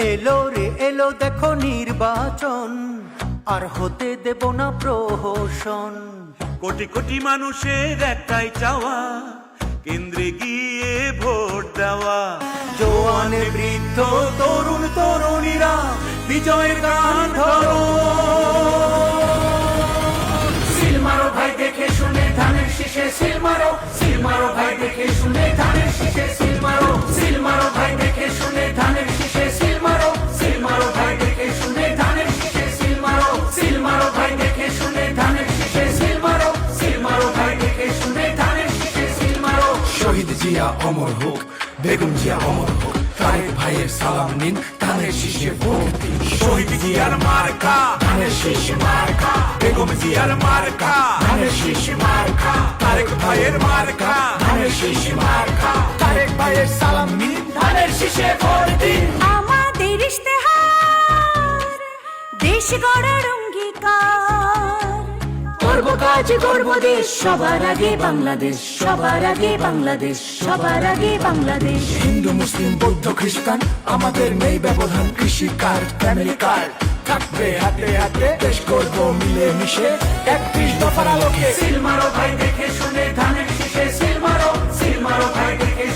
এলো রে এলো দেখো নির্বাচন, আর হতে দেব না প্রহসন। কোটি কোটি মানুষের একটাই চাওয়া, কেন্দ্রে গিয়ে ভোট দেওয়া। জোয়ান বৃদ্ধ তরুণ তরুণীরা বিজয়ের গান ধরো। সিল মারো ভাই দেখে শুনে ধানের শীষে সিল মারো, সিল মারো ভাই দেখে শুনে ধানের শীষে সিল মারো, সিল মারো ভাই দেখে শুনে ধানের শীষে সিল মারো, সিল মারো ভাই দেখে শুনে ধানের শীষে সিল মারো, সিল মারো ভাই দেখে শুনে ধানের শীষে সিল মারো, সিল মারো ভাই দেখে শুনে ধানের শীষে সিল মারো। শহীদ জিয়া অমর হোক, বেগম জিয়া অমর হোক, তারেক ভাইয়ের সালাম নিন, ধানের শীষে ভোট দিন। শহীদ জিয়ার মার্কা, ধানের শীষে মার্কা, বেগম জিয়ার মার্কা, ধানের শীষে মার্কা, তারেক ভাইয়ের মার্কা, ধানের শীষে মার্কা, তারেক ভাইয়ের সালাম নিন, ধানের শীষে ভোট দিন। আমাদের ইশতেহার দেশ গড়ার অঙ্গীকার, করব কাজ করব দেশ, সবার আগে বাংলাদেশ, সবার আগে বাংলাদেশ, সবার আগে বাংলাদেশ। হিন্দু মুসলিম বৌদ্ধ খ্রিস্টান আমাদের নেই ব্যবধান, কৃষি কার্ড ফ্যামিলি কার্ড থাকবে হাতে হাতে, দেশ করব মিলে মিশে 31 দফার আলোকে। সিল মারো ভাই দেখে শুনে ধানের শীষে সিল মারো, সিল মারো ভাই দেখে